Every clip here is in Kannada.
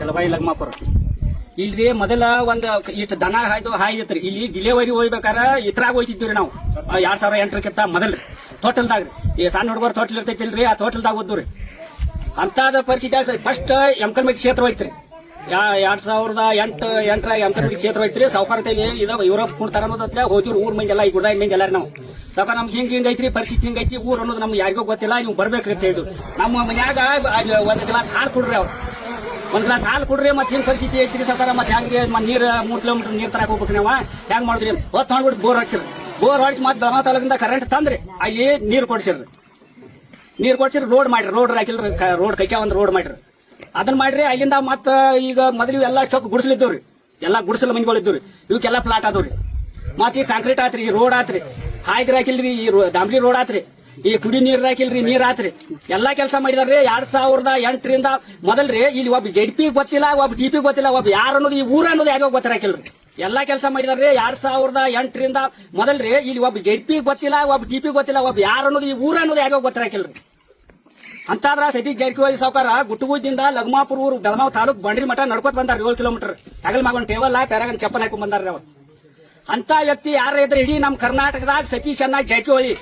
ಕಲಬಾಯಿ ಲಗ್ಮಾಪುರ. ಇಲ್ರಿ ಮೊದಲ ಒಂದ್ ಇಷ್ಟ ದನ ಹಾಯ್ದೈತ್ರಿ. ಇಲ್ಲಿ ಡಿಲಿವರಿ ಹೋಗ್ಬೇಕಾರ ಇತ್ರಾಗ ಹೋಯ್ತಿದ್ವಿ ನಾವು 2008 ಮೊದಲ್ರಿ ಟೋಟಲ್ದಾಗ್ರಿ. ಈ ಸಣ್ಣ ಹುಡುಗರು ಟೋಟಲ್ ಇರ್ತೈತಿಲ್ರಿ, ಆ ಟೋಟಲ್ದಾಗ ಓದ್ರಿ. ಅಂತಾದ ಪರಿಸ್ಥಿತಿ ಫಸ್ಟ್ ಎಂಕಲ್ಮೆಟ್ ಕ್ಷೇತ್ರ ಹೋಯ್ತ್ರಿ. 2008 ಎಂಕಲ್ಮೆಟ್ ಕ್ಷೇತ್ರ ಹೋಯ್ತ್ರಿ. ಸಾವುಕಾರ ಯುರೋಪ್ ಕುಣ್ತಾರ ಅನ್ನೋದತ್ಲೆ ಹೋದಿವ್ರಿ. ಊರ್ ಮಂದಿ ಎಲ್ಲ ಈ ಗುಡ್ದಾಯಿನ ಮಂದಿ ಎಲ್ಲಾರ ನಾವು ಸಾವುಕಾರ ನಮ್ಗೆ ಹಿಂಗೈತ್ರಿ ಪರಿಸ್ಥಿತಿ ಹಿಂಗೈತಿ ಊರ್ ಅನ್ನೋದು ನಮ್ಗೆ ಯಾರಿಗೂ ಗೊತ್ತಿಲ್ಲ, ನೀವು ಬರ್ಬೇಕ್ರಿ ಅಂತ ಹೇಳಿದ್ರು. ನಮ್ಮ ಮನ್ಯಾಗ ಒಂದ್ ಗ್ಲಾಸ್ ಹಾಲು ಕೊಡ್ರಿ, ಅವ್ರು ಒಂದ್ ಗ್ಲಾಸ್ ಹಾಲು ಕೊಡ್ರಿ. ಮತ್ತೆ ಹಿಂಗ್ ಪರಿಸ್ಥಿತಿ ಐತ್ರಿ ಸಾವುಕಾರ. ಮತ್ತೆ ಹೆಂಗ್ರಿ ನೀರ್ 3 ಕಿಲೋಮೀಟರ್ ನೀರ್ ತರಕ್ ಹೋಗ್ಬೇಕು ನಾವು, ಹೆಂಗ್ ಮಾಡಿದ್ರಿ ಹೊತ್ತು ಮಾಡ್ಬಿಟ್ಟು ಬೋರ್ ಹೊಡ್ಸಿರಿ. ಬೋರ್ ಹೊಡ್ಸಿ ಮತ್ತೆ ದಮ ತಾಲೂಕಿಂದ ಕರೆಂಟ್ ತಂದ್ರಿ, ಅಲ್ಲಿ ನೀರ್ ಕೊಡ್ಸಿರ್ರಿ. ರೋಡ್ ಮಾಡ್ರಿ, ರೋಡ್ ಹಾಕಿಲ್ರಿ, ರೋಡ್ ಕೈಚಾ ಒಂದ್ ರೋಡ್ ಮಾಡ್ರಿ. ಅದನ್ನ ಮಾಡ್ರಿ. ಅಲ್ಲಿಂದ ಮತ್ತ ಈಗ ಮೊದಲು ಎಲ್ಲಾ ಚೌಕ್ ಗುಡಿಸ್ಲಿದ್ದವ್ರಿ, ಎಲ್ಲಾ ಗುಡಿಸಲ ಮನಿಗಳಿದ್ದವ್ರಿ. ಇವಕ್ಕೆಲ್ಲಾ ಪ್ಲಾಟ್ ಆದವ್ರಿ. ಮತ್ತ ಈ ಕಾಂಕ್ರೀಟ್ ಆತ್ರಿ, ಈ ರೋಡ್ ಆತ್ರಿ, ಹಾಯ್ದ್ರ ಹಾಕಿಲ್ರಿ, ಈ ಡಾಂಬ್ಲಿ ರೋಡ್ ಆತ್ರಿ, ಈ ಕುಡಿ ನೀರ್ ಹಾಕಿಲ್ರಿ, ನೀರ್ ಆತ್ರಿ, ಎಲ್ಲಾ ಕೆಲಸ ಮಾಡಿದಾರ್ರಿ. 2008 ಮೊದಲ್ರಿ ಇಲ್ಲಿ ಒಬ್ಬ JDP ಗೊತ್ತಿಲ್ಲ, ಒಬ್ಬ DP ಗೊತ್ತಿಲ್ಲ, ಒಬ್ಬ ಯಾರು ಅನ್ನೋದು ಈ ಊರ ಅನ್ನೋದು ಯಾರಿಗೂ ಗೊತ್ತಿರಾಕಿಲ್ರಿ. ಎಲ್ಲಾ ಕೆಲಸ ಮಾಡಿದಾರ್ರಿ. 2008 ಮೊದಲ್ರಿ ಇಲ್ಲಿ ಒಬ್ಬ JDP ಗೊತ್ತಿಲ್ಲ, ಒಬ್ಬ DP ಗೊತ್ತಿಲ್ಲ, ಒಬ್ಬ ಯಾರು ಅನ್ನೋದು ಈ ಊರ ಅನ್ನೋದು ಯಾರಿಗೂ ಗೊತ್ತಿರಾಕಿಲ್ರಿ. ಅಂತಾದ್ರ ಸತೀಶ್ ಜಾರಕಿಹೊಳಿ ಸಾವುಕಾರ ಗುಟ್ಟುಗುದ್ದಿಂದ ಲಗ್ಮಾಪುರ ಊರು ಬೆಳಗಾವ್ ತಾಲೂಕ್ ಬಂಡ್ರಿ ಮಠ ನಡ್ಕೋತ ಬಂದಾರ 7 ಕಿಲೋಮೀಟರ್. ಹಗಲ್ ಮಗೊಂಡ್ ಟೇಬಲ್ ಪ್ಯಾರಾಗನ್ ಚಪ್ಪಲ್ ಹಾಕೊಂಡ್ ಬಂದಾರ್ರಿ ಅವ್ರು. ಅಂತ ವ್ಯಕ್ತಿ ಯಾರ ಇದ್ರೆ ಇಡೀ ನಮ್ ಕರ್ನಾಟಕದಾಗ ಸತೀಶ್ ಅಣ್ಣ ಜಾರಕಿಹೊಳಿ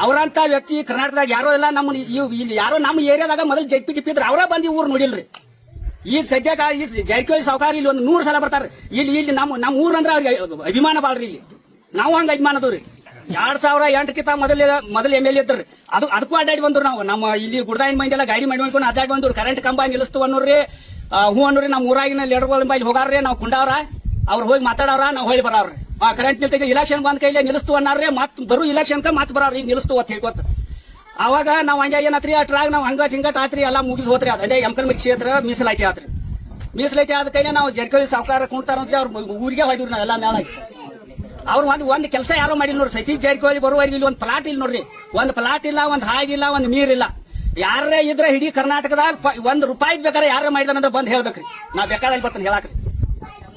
ಅವರಂತ ವ್ಯಕ್ತಿ ಕರ್ನಾಟಕದಾಗ ಯಾರೋ ಇಲ್ಲ. ನಮ್ಮ ಇಲ್ಲಿ ಯಾರೋ ನಮ್ಮ ಏರಿಯಾದಾಗ ಮೊದಲು JP ಇದ್ರೆ ಅವರೇ ಬಂದು ಊರ್ ನೋಡಿಲ್ರಿ. ಈಗ ಸದ್ಯಕ್ಕೆ ಈಗ ಜಾರಕಿಹೊಳಿ ಸಾವುಕಾರ ಇಲ್ಲಿ ಒಂದು 100 ಸಲ ಬರ್ತಾರೆ. ಇಲ್ಲಿ ನಮ್ಮ ಊರ್ ಅಂದ್ರೆ ಅವ್ರಿಗೆ ಅಭಿಮಾನ ಬಾಳ್ರಿ. ಇಲ್ಲಿ ನಾವು ಹಂಗ ಅಭಿಮಾನದವ್ರಿ. 2008 ಮೊದಲು MLA ಇದ್ರಿ. ಅದಕ್ಕೂ ಅಡ್ಡಾಡಿ ಬಂದ್ರು ನಾವು. ನಮ್ಮ ಇಲ್ಲಿ ಗುಡ್ದಾಯಿನ ಮಂದಿ ಎಲ್ಲ ಗಾಡಿ ಮಾಡಿ ಅಡ್ಡಾಡಿ ಬಂದ್ರು. ಕರೆಂಟ್ ಕಂಬ ನಿಲ್ಲಿಸ್ತು ಅನ್ನೋರಿ, ಹೂ ಅನ್ನೋರಿ. ನಮ್ಮ ಊರಾಗಿನ ಲೀಡರ್ಗಳ ಮೇಲೆ ಹೋಗಾರ್ರಿ, ನಾವು ಕುಂಡವ್ರ, ಅವ್ರು ಹೋಗಿ ಮಾತಾಡವ್ರ, ನಾವು ಹೋಗಿ ಬರವ್ರಿ. ಕರೆಂಟ್ ನಿಲ್ತೈತಿ, ಇಲೆಕ್ಷನ್ ಬಂದ ಕೈಲಿ ನಿಲ್ಲಿಸ್ತು ಅನ್ನಾರ್ರಿ. ಮತ್ ಬರು ಇಲೆಕ್ಷನ್ ಮತ್ ಬರವ್ರಿ, ಈಗ ನಿಲ್ಲಿಸ್ತು ಅಂತ ಹೇಳ್ಕೊತ. ಅವಾಗ ನಾವ್ ಹಂಗ ಏನಾತ್ರಿ ಅಟ್ರಾಗ ನಾವ್ ಹಂಗಟ್ ಹಿಂಗಟ್ ಆತ್ರಿ, ಎಲ್ಲ ಮುಗಿದ್ ಹೋತ್ರಿ. ಅದೇ ಎಂಕಲ್ಮೆಟ್ ಕ್ಷೇತ್ರ ಮೀಸಲಾತಿ ಆತ್ರಿ. ಮೀಸಲಾತಿ ಆದ ಕೈಲಿ ನಾವು ಜಾರಕಿಹೊಳಿ ಸಾವುಕಾರ ಕುಂತಾರ ಅಂತ ಅವ್ರ ಊರಿಗೆ ಹೋಗಿವ್ರಿ. ನಾವೆಲ್ಲ ಮೇಲಾಗಿ ಅವ್ರು ಒಂದ್ ಕೆಲಸ ಯಾರೋ ಮಾಡಿಲ್ಲ ನೋಡ್ರಿ. ಸತೀಶ್ ಜಾರಕಿಹೊಳಿ ಬರುವವರೆಗೆ ಇಲ್ಲಿ ಒಂದ್ ಪ್ಲಾಟ್ ಇಲ್ಲ ನೋಡ್ರಿ. ಒಂದ್ ಪ್ಲಾಟ್ ಇಲ್ಲ, ಒಂದ್ ಹಾಗಿಲ್ಲ, ಒಂದ್ ನೀರಿಲ್ಲ. ಯಾರೇ ಇದ್ರೆ ಇಡೀ ಕರ್ನಾಟಕದಾಗ ₹1 ಬೇಕಾದ್ರೆ ಯಾರೇ ಮಾಡಿದಾನಂದ್ರೆ ಬಂದ್ ಹೇಳ್ಬೇಕ್ರಿ. ನಾ ಬೇಕಾದಲ್ಲಿ ಬರ್ತಾನೆ ಹೇಳಾಕ್ರಿ.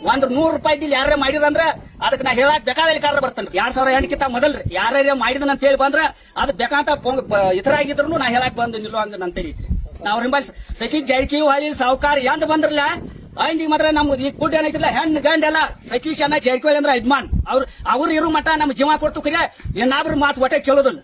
₹100 ಯಾರೇ ಮಾಡಿದ್ರಂದ್ರೆ ಅದಕ್ಕೆ ನಾ ಹೇಳಕ್ ಬೇಕಾದಲ್ಲಿ ಕಾರ್ಯ ಬರ್ತಾನೆ. 2008 ಮೊದಲ್ರಿ ಯಾರೇ ಮಾಡಿದನ ಅಂತ ಹೇಳಿ ಬಂದ್ರ ಅದ್ ಬೇಕಂತ ಇತರಾಗಿದ್ರು ನಾ ಹೇಳಕ್ ಬಂದು ನಿಲ್ಲುವಂಗ ಅಂತ ಹೇಳಿದ್ರಿ. ನಾವ್ ರಿಂಬಲ್ ಸತೀಶ್ ಜಾರಕಿಹೊಳಿ ಸಾವುಕಾರ ಎಂದ್ ಬಂದ್ರಲ್ಲ ಅಂದಿಗೆ ಮಾತ್ರ ನಮ್ಗೆ ಈ ಕೂಟ ಏನೈತಿಲ್ಲ ಹೆಣ್ಣು ಗಂಡೆಲ್ಲ ಸತೀಶ್ ಅಣ್ಣ ಜಾರಕಿಹೊಳಿ ಅಂದ್ರೆ ಅಭಿಮಾನ್. ಅವ್ರು ಇರೋ ಮಠ ನಮ್ ಜೀವ ಕೊಡ್ತು ಕರೆ ಏನಾದ್ರೂ ಮಾತು ಒಟ್ಟೆ ಕೇಳೋದಿಲ್ಲ.